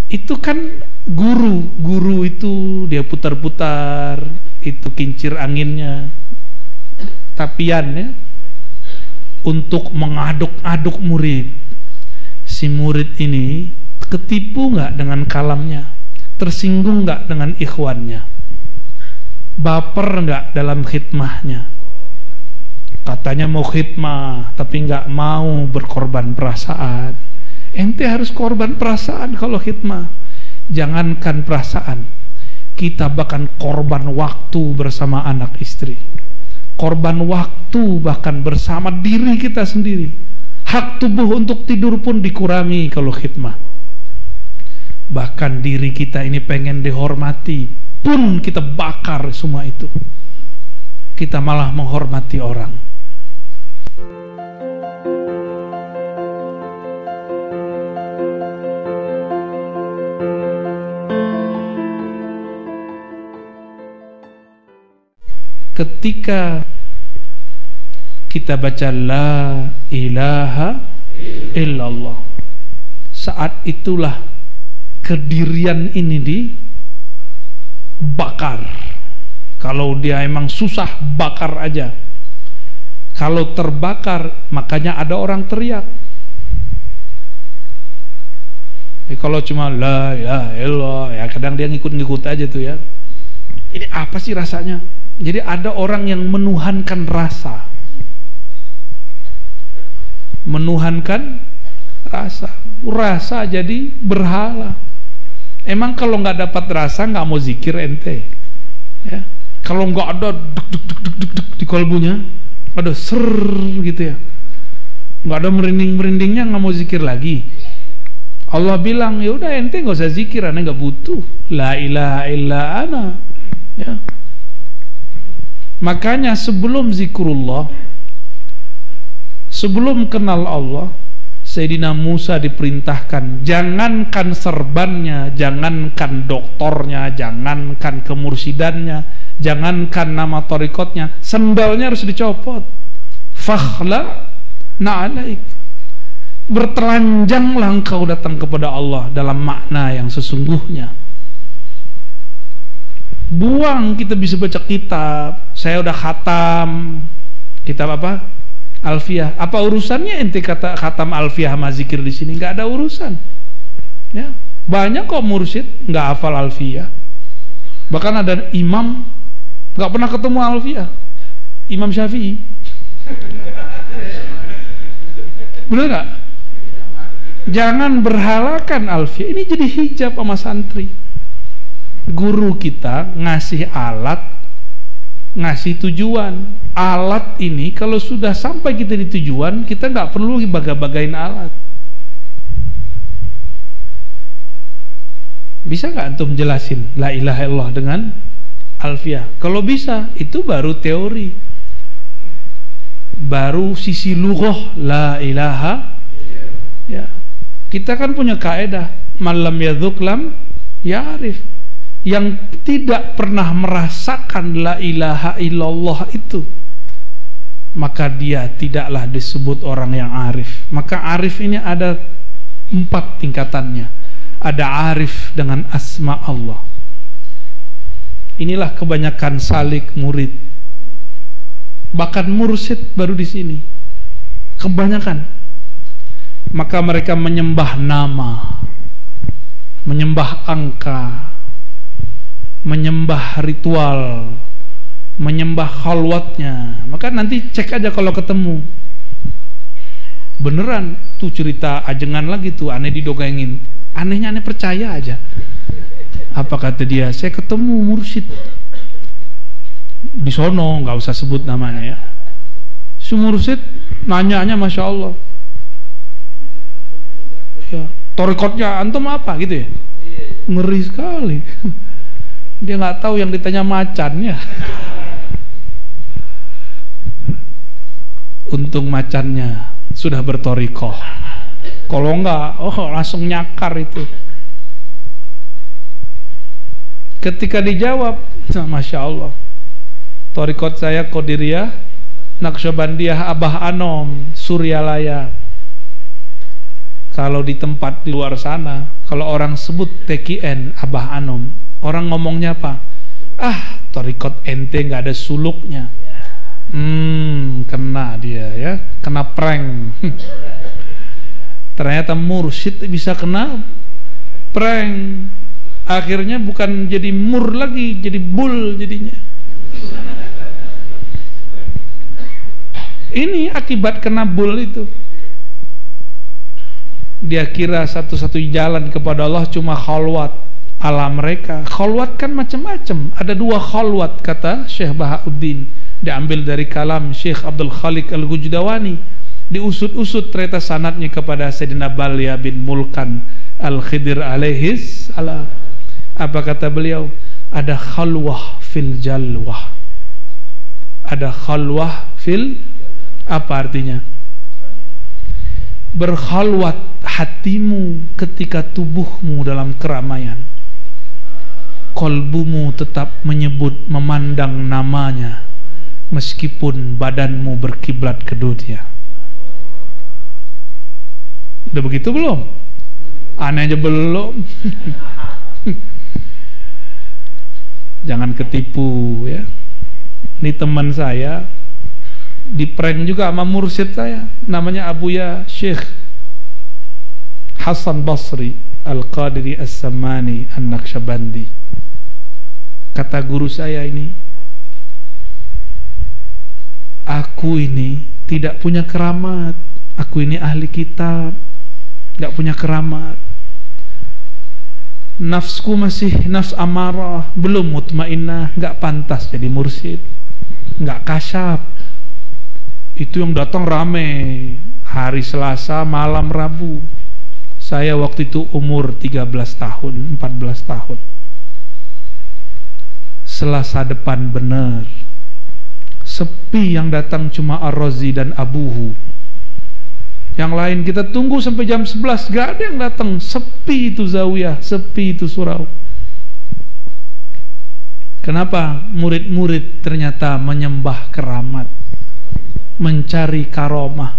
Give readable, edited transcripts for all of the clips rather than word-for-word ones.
Itu kan guru itu dia putar-putar, itu kincir anginnya, tapiannya untuk mengaduk-aduk murid. Si murid ini ketipu nggak dengan kalamnya, tersinggung nggak dengan ikhwannya, baper nggak dalam khidmahnya. Katanya mau khidmah tapi nggak mau berkorban perasaan. Ente harus korban perasaan kalau khidmah. Jangankan perasaan, kita bahkan korban waktu bersama anak istri, korban waktu bahkan bersama diri kita sendiri. Hak tubuh untuk tidur pun dikurangi kalau khidmah. Bahkan diri kita ini pengen dihormati pun kita bakar semua itu. Kita malah menghormati orang. Ketika kita baca la ilaha illallah, saat itulah kedirian ini dibakar. Kalau dia emang susah, bakar aja. Kalau terbakar, makanya ada orang teriak. Kalau cuma la ilaha illallah, ya kadang dia ngikut-ngikut aja tuh ya. Ini apa sih rasanya? Jadi ada orang yang menuhankan rasa, menuhankan rasa jadi berhala. Emang kalau nggak dapat rasa nggak mau zikir ente, ya? Kalau nggak ada deg di kolbunya, ada ser gitu ya, nggak ada merinding-merindingnya, nggak mau zikir lagi. Allah bilang ya udah ente nggak usah zikir, ane nggak butuh la ilaha illa ana, ya. Makanya sebelum zikrullah, sebelum kenal Allah, Sayyidina Musa diperintahkan, jangankan serbannya, jangankan doktornya, jangankan kemursidannya, jangankan nama torikotnya, sendalnya harus dicopot. Fakhla na'alaik, bertelanjanglah engkau datang kepada Allah dalam makna yang sesungguhnya. Buang kita bisa baca kitab, saya udah khatam kitab apa? Alfiyah. Apa urusannya ente kata khatam Alfiyah sama zikir di sini? Nggak ada urusan. Ya, banyak kok mursyid nggak hafal Alfiyah. Bahkan ada imam nggak pernah ketemu Alfiyah, Imam Syafi'i. Bener nggak? Jangan berhalakan Alfiyah. Ini jadi hijab sama santri. Guru kita ngasih alat, ngasih tujuan. Alat ini kalau sudah sampai kita di tujuan, kita nggak perlu baga-bagain alat. Bisa nggak antum jelasin la ilaha illallah dengan Alfiyah? Kalau bisa, itu baru teori, baru sisi lughah la ilaha. Ya, kita kan punya kaidah malam yadzuq lam ya'rif. Yang tidak pernah merasakan la ilaha illallah itu, maka dia tidaklah disebut orang yang arif. Maka arif ini ada 4 tingkatannya. Ada arif dengan asma Allah. Inilah kebanyakan salik murid, bahkan mursyid baru di sini kebanyakan. Maka mereka menyembah nama, menyembah angka, menyembah ritual, menyembah khalwatnya. Maka nanti cek aja kalau ketemu, beneran tuh cerita ajengan lagi tuh, aneh didongengin. Anehnya aneh percaya aja. Apa kata dia? Saya ketemu mursyid di sono, nggak usah sebut namanya ya. Si mursyid nanya-nanya, masya Allah, ya, torikotnya antum apa gitu ya? Ngeri sekali. Dia nggak tahu yang ditanya macannya. Untung macannya sudah bertorikoh. Kalau enggak, oh langsung nyakar itu. Ketika dijawab, masya Allah, torikot saya Qadiriyah, Naqsyabandiyah, Abah Anom, Suryalaya. Kalau di tempat di luar sana, Kalau orang sebut TKN Abah Anom, orang ngomongnya apa? Ah, torikot ente nggak ada suluknya. Kena dia ya, kena prank. Ternyata mursyid bisa kena prank. Akhirnya bukan jadi mur lagi, jadi bul jadinya. Ini akibat kena bul itu. Dia kira satu-satunya jalan kepada Allah cuma khalwat ala mereka. Khalwat kan macam-macam. Ada 2 khalwat kata Syekh Bahauddin. Diambil dari kalam Syekh Abdul Khaliq Al-Gujdawani. Diusut-usut ternyata sanadnya kepada Sayyidina Balya bin Mulkan Al-Khidir alaihis salam. Apa kata beliau? Ada khalwah fil jalwah. Ada khalwah fil, apa artinya? Berkhalwat hatimu ketika tubuhmu dalam keramaian. Kolbumu tetap menyebut, memandang namanya, meskipun badanmu berkiblat ke dunia. Udah begitu belum? Aneh aja belum. Jangan ketipu ya. Ini teman saya di prank juga sama mursyid saya, namanya Abuya Syekh Hasan Basri Al-Qadiri As-Samani An-Naqsyabandi. Kata guru saya ini, aku ini tidak punya keramat, aku ini ahli kitab, gak punya keramat, nafsku masih nafs amarah, belum mutmainnah, gak pantas jadi mursyid, gak kasyaf. Itu yang datang rame hari Selasa malam Rabu. Saya waktu itu umur 13 tahun 14 tahun. Selasa depan benar sepi, yang datang cuma Ar-Razi dan Abuhu. Yang lain kita tunggu sampai jam 11, gak ada yang datang. Sepi itu zawiyah, sepi itu surau. Kenapa? Murid-murid ternyata menyembah keramat, mencari karomah.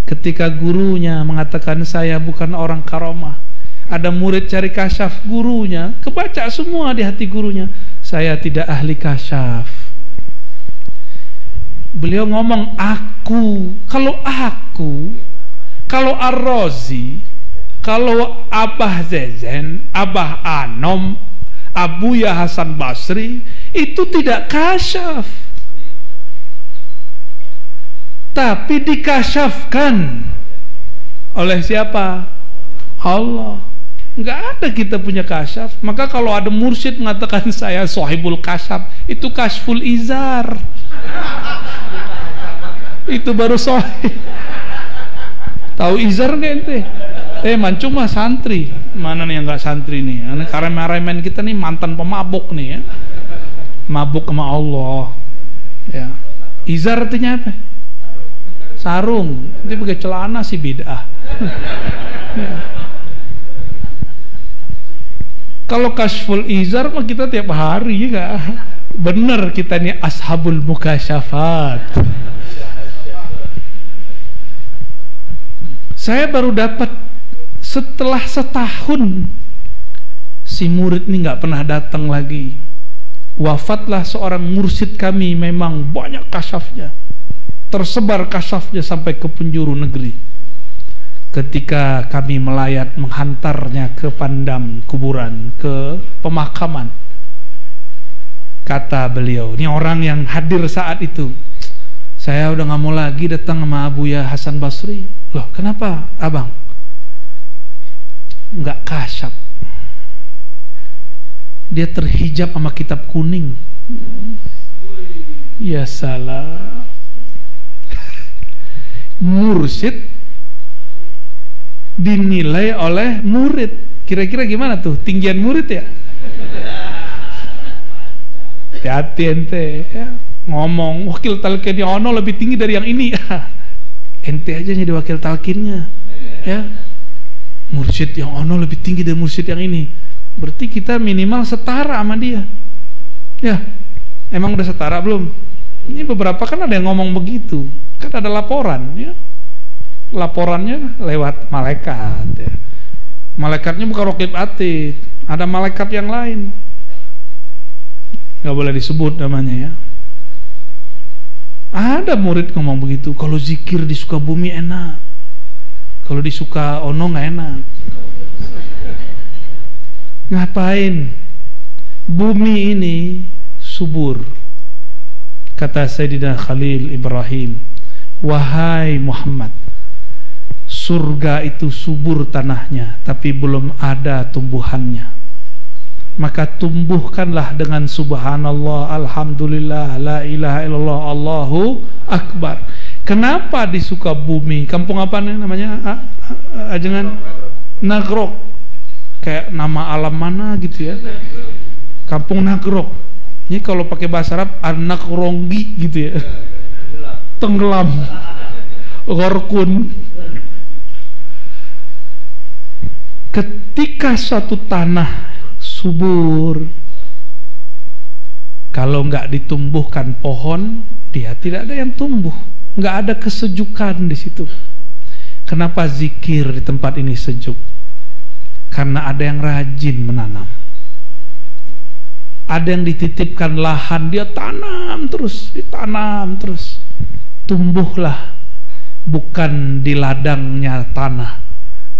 Ketika gurunya mengatakan saya bukan orang karomah, ada murid cari kasyaf, gurunya kebaca semua di hati gurunya, saya tidak ahli kasyaf. Beliau ngomong aku, kalau Ar-Razi, kalau Abah Zezen, Abah Anom, Abuya Hasan Basri itu tidak kasyaf, tapi dikasyafkan oleh siapa? Allah. Nggak ada kita punya kasyaf. Maka kalau ada mursyid mengatakan saya sohibul kasyaf, itu kasyful izar. Itu baru sohib. Tahu izar nggak ente? Mancung mah santri. Mana nih yang nggak santri nih? Karena kita nih mantan pemabuk nih ya. Mabuk sama Allah. Ya. Izar artinya apa? Sarung. Itu pakai celana sih bid'ah. Ya. Kalau kasyful izar mah kita tiap hari ya. Bener kita nih ashabul mukasyafat. Saya baru dapat setelah setahun. Si murid ini nggak pernah datang lagi. Wafatlah seorang mursyid kami, memang banyak kasyafnya, tersebar kasyafnya sampai ke penjuru negeri. Ketika kami melayat menghantarnya ke pandam kuburan, ke pemakaman, kata beliau, ini orang yang hadir saat itu, saya udah gak mau lagi datang sama Abuya Hasan Basri. Loh kenapa abang? Nggak kasyaf, dia terhijab sama kitab kuning. Ya salah. Mursyid dinilai oleh murid. Kira-kira gimana tuh tinggian murid ya? Hati-hati ente ya. Ngomong wakil talqinnya ono lebih tinggi dari yang ini. Ente aja jadi wakil talqinnya ya. Mursyid yang ono lebih tinggi dari mursyid yang ini, berarti kita minimal setara sama dia ya. Emang udah setara belum? Ini beberapa kan ada yang ngomong begitu, kan ada laporan ya. Laporannya lewat malaikat ya. Malaikatnya bukan Raqib Atid, ada malaikat yang lain, nggak boleh disebut namanya ya. Ada murid ngomong begitu, kalau zikir di Sukabumi enak, kalau di Sukaono nggak enak. Ngapain? Bumi ini subur. Kata Sayyidina Khalil Ibrahim, wahai Muhammad, surga itu subur tanahnya, tapi belum ada tumbuhannya. Maka tumbuhkanlah dengan subhanallah, alhamdulillah, la ilaha illallah, Allahu akbar. Kenapa di Sukabumi? Kampung apa nih namanya? Ajengan Nagrok. Kayak nama alam mana gitu ya. Kampung Nagrok. Ini kalau pakai bahasa Arab anak ronggi gitu ya. Tenggelam. Gorkun. Ketika suatu tanah subur, kalau nggak ditumbuhkan pohon, dia tidak ada yang tumbuh, nggak ada kesejukan di situ. Kenapa zikir di tempat ini sejuk? Karena ada yang rajin menanam. Ada yang dititipkan lahan, dia tanam terus, ditanam terus. Tumbuhlah bukan di ladangnya tanah,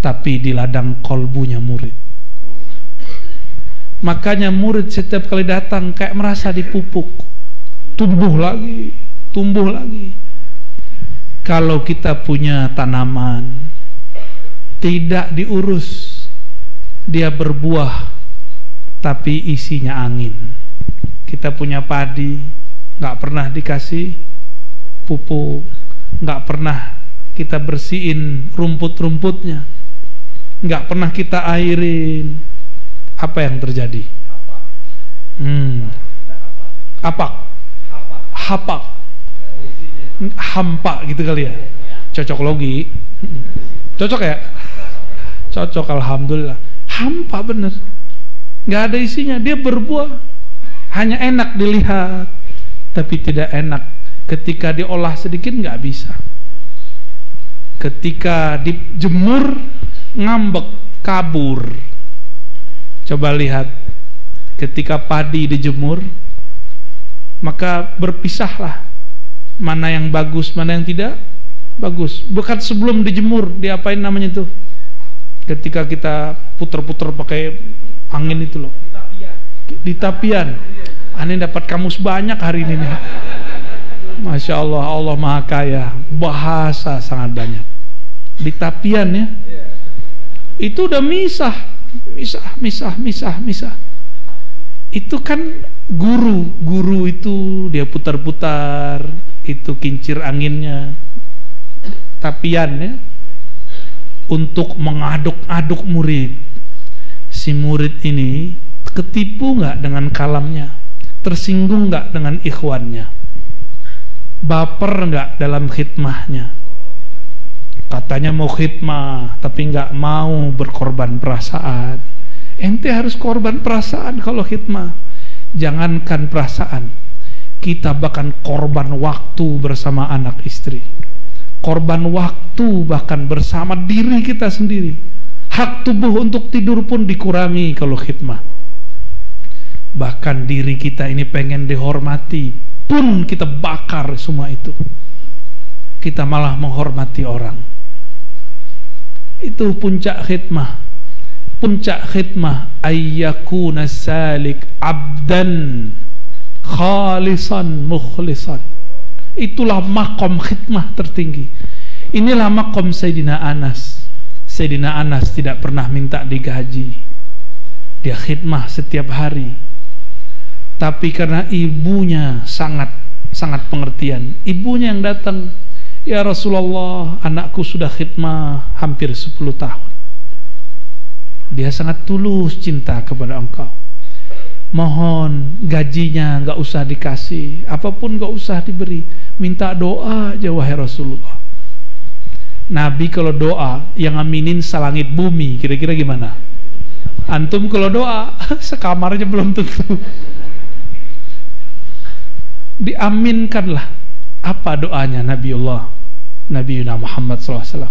tapi di ladang kolbunya murid. Makanya murid setiap kali datang kayak merasa dipupuk, tumbuh lagi, tumbuh lagi. Kalau kita punya tanaman tidak diurus, dia berbuah tapi isinya angin. Kita punya padi, nggak pernah dikasih pupuk, nggak pernah kita bersihin rumput-rumputnya, nggak pernah kita airin. Apa yang terjadi? Hapak, hampa gitu kali ya. Cocok logi, cocok ya? Cocok, alhamdulillah. Hampa bener, nggak ada isinya. Dia berbuah, hanya enak dilihat, tapi tidak enak. Ketika diolah sedikit nggak bisa. Ketika dijemur ngambek, kabur. Coba lihat, ketika padi dijemur, maka berpisahlah mana yang bagus, mana yang tidak bagus. Bukan sebelum dijemur, diapain namanya itu? Ketika kita puter-puter pakai angin itu loh. Di tapian. Aneh dapat kamus banyak hari ini nih. Masya Allah, Allah Maha Kaya. Bahasa sangat banyak. Di tapian ya. Itu udah misah. Itu kan guru itu dia putar-putar, itu kincir anginnya, tapian ya, untuk mengaduk-aduk murid. Si murid ini ketipu nggak dengan kalamnya, tersinggung nggak dengan ikhwannya, baper nggak dalam khidmahnya. Katanya mau khidmah tapi nggak mau berkorban perasaan. Ente harus korban perasaan kalau khidmah. Jangankan perasaan, kita bahkan korban waktu bersama anak istri, korban waktu bahkan bersama diri kita sendiri. Hak tubuh untuk tidur pun dikurangi kalau khidmah. Bahkan diri kita ini pengen dihormati pun kita bakar semua itu. Kita malah menghormati orang. Itu puncak khidmah. Puncak khidmah ayyakuna salik abdan khalisan mukhlisan. Itulah makom khidmah tertinggi. Inilah makom Sayyidina Anas. Sayyidina Anas tidak pernah minta digaji. Dia khidmah setiap hari. Tapi karena ibunya sangat pengertian, ibunya yang datang, ya Rasulullah, anakku sudah khidmah hampir 10 tahun. Dia sangat tulus cinta kepada engkau. Mohon gajinya nggak usah dikasih, apapun nggak usah diberi, minta doa aja wahai Rasulullah. Nabi kalau doa yang aminin salangit bumi, kira-kira gimana? Antum kalau doa sekamarnya belum tentu diaminkanlah. Apa doanya Nabiuna Muhammad SAW?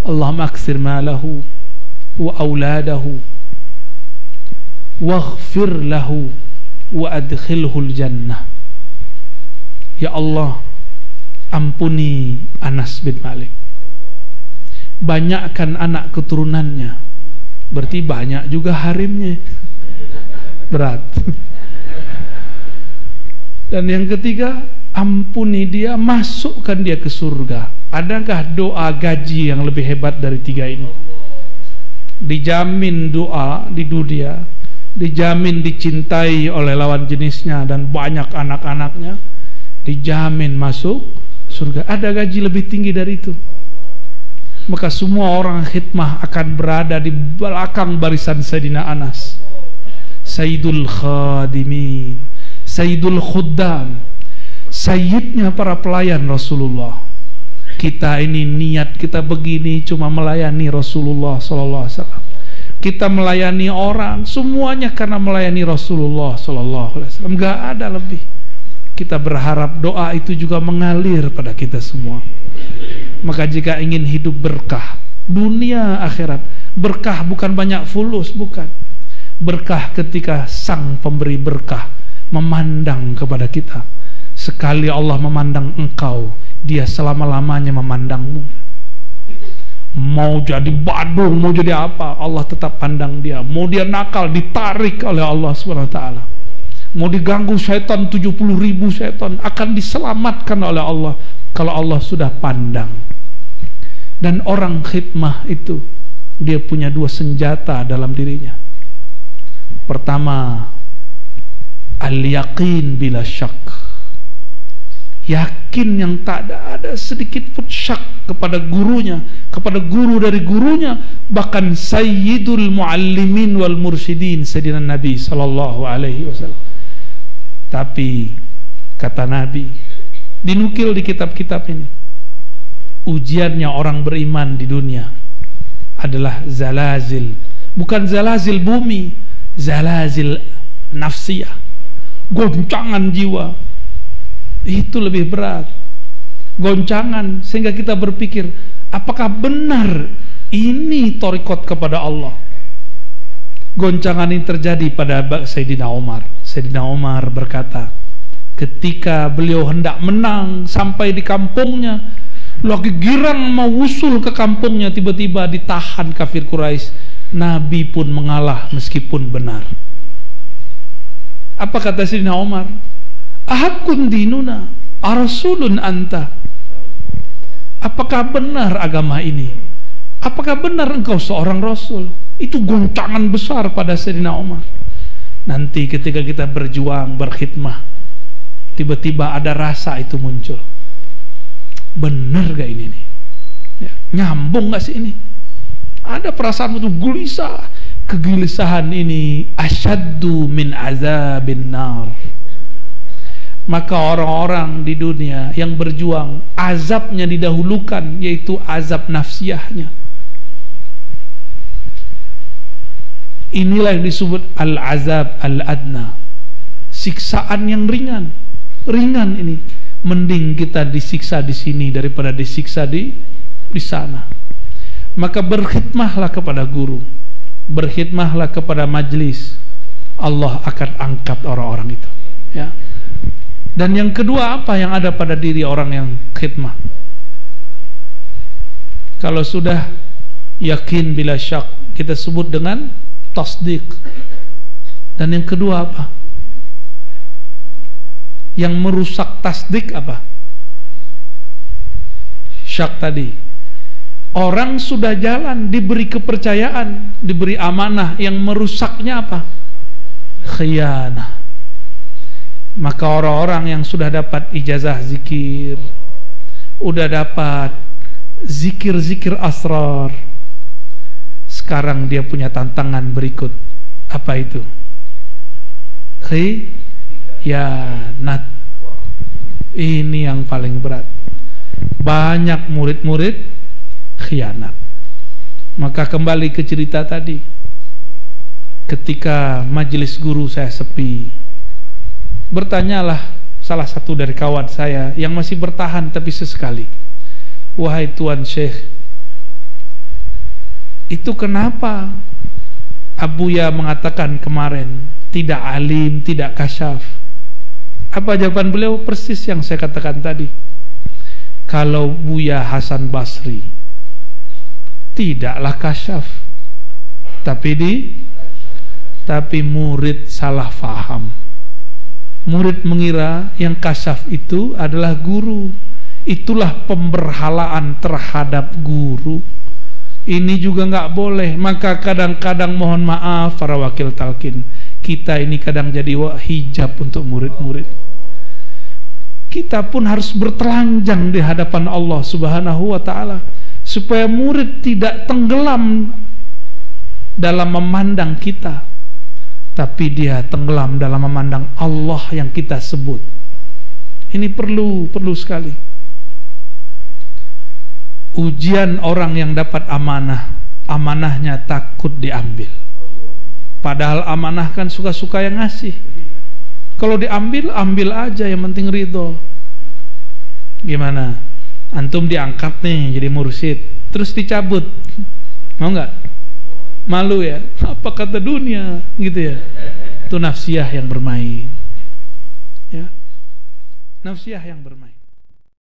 Allahumma aksir malahu wa auladahu waghfir lahu wa adkhilhul jannah. Ya Allah, ampuni Anas bin Malik, banyakkan anak keturunannya, berarti banyak juga harimnya, berat. Dan yang ketiga, ampuni dia, masukkan dia ke surga. Adakah doa gaji yang lebih hebat dari tiga ini? Dijamin doa di dunia, dijamin dicintai oleh lawan jenisnya dan banyak anak-anaknya, dijamin masuk surga. Ada gaji lebih tinggi dari itu? Maka semua orang khidmah akan berada di belakang barisan Sayyidina Anas, Sayyidul Khadimin, Sayyidul Khuddam, Sayyidnya para pelayan Rasulullah. Kita ini niat kita begini cuma melayani Rasulullah SAW. Kita melayani orang semuanya karena melayani Rasulullah SAW. Gak ada lebih. Kita berharap doa itu juga mengalir pada kita semua. Maka jika ingin hidup berkah dunia akhirat, berkah bukan banyak fulus, bukan. Berkah ketika sang pemberi berkah memandang kepada kita. Sekali Allah memandang engkau, dia selama-lamanya memandangmu. Mau jadi badung, mau jadi apa, Allah tetap pandang dia. Mau dia nakal, ditarik oleh Allah SWT. Mau diganggu syaitan 70.000 syaitan, akan diselamatkan oleh Allah kalau Allah sudah pandang. Dan orang khidmah itu, dia punya dua senjata dalam dirinya. Pertama, al-yaqin bila syak, yakin yang tak ada sedikit pun syak kepada gurunya, kepada guru dari gurunya, bahkan sayyidul muallimin wal mursyidin, Sayyidina Nabi sallallahu alaihi wasallam. Tapi kata Nabi, dinukil di kitab-kitab ini, ujiannya orang beriman di dunia adalah zalazil, bukan zalazil bumi, zalazil nafsiyah, goncangan jiwa. Itu lebih berat, goncangan sehingga kita berpikir, apakah benar ini thariqat kepada Allah? Goncangan ini terjadi pada Sayyidina Umar. Sayyidina Umar berkata, ketika beliau hendak menang sampai di kampungnya, lagi girang mau usul ke kampungnya, tiba-tiba ditahan kafir Quraisy. Nabi pun mengalah meskipun benar. Apa kata Sayyidina Umar? Ahakun dinuna arasulun anta. Apakah benar agama ini? Apakah benar engkau seorang rasul? Itu goncangan besar pada Sayyidina Umar. Nanti ketika kita berjuang, berkhidmah, tiba-tiba ada rasa itu muncul. Benar gak ini nih? Ya, nyambung gak sih ini? Ada perasaan itu gelisah. Kegelisahan ini asyaddu min azabin nar. Maka orang-orang di dunia yang berjuang, azabnya didahulukan, yaitu azab nafsiyahnya. Inilah yang disebut al-azab al-adna, siksaan yang ringan. Ringan ini, mending kita disiksa di sini daripada disiksa di sana. Maka berkhidmahlah kepada guru, berkhidmahlah kepada majlis, Allah akan angkat orang-orang itu, ya. Dan yang kedua, apa yang ada pada diri orang yang khidmah? Kalau sudah yakin bila syak, kita sebut dengan tasdik. Dan yang kedua apa? Yang merusak tasdik apa? Syak tadi. Orang sudah jalan, diberi kepercayaan, diberi amanah, yang merusaknya apa? Khianah. Maka orang-orang yang sudah dapat ijazah zikir, udah dapat zikir-zikir asrar, sekarang dia punya tantangan berikut. Apa itu? Khianat. Ini yang paling berat. Banyak murid-murid khianat. Maka kembali ke cerita tadi, ketika majelis guru saya sepi, bertanyalah salah satu dari kawan saya yang masih bertahan tapi sesekali, wahai Tuan Syekh, Itu kenapa Abuya mengatakan kemarin tidak alim, tidak kasyaf. Apa jawaban beliau? Persis yang saya katakan tadi. Kalau Buya Hasan Basri tidaklah kasyaf, tapi murid salah faham. Murid mengira yang kasyaf itu adalah guru. Itulah pemberhalaan terhadap guru. Ini juga nggak boleh. Maka kadang-kadang mohon maaf para wakil talqin, kita ini kadang jadi hijab untuk murid-murid. Kita pun harus bertelanjang di hadapan Allah Subhanahu wa ta'ala, supaya murid tidak tenggelam dalam memandang kita, tapi dia tenggelam dalam memandang Allah yang kita sebut. Ini perlu sekali. Ujian orang yang dapat amanah, amanahnya takut diambil. Padahal amanah kan suka-suka yang ngasih. Kalau diambil, ambil aja, yang penting ridho. Gimana? Antum diangkat nih jadi mursyid, terus dicabut, mau nggak? Malu ya? Apa kata dunia? Gitu ya? Itu nafsiyah yang bermain. Ya, nafsiyah yang bermain.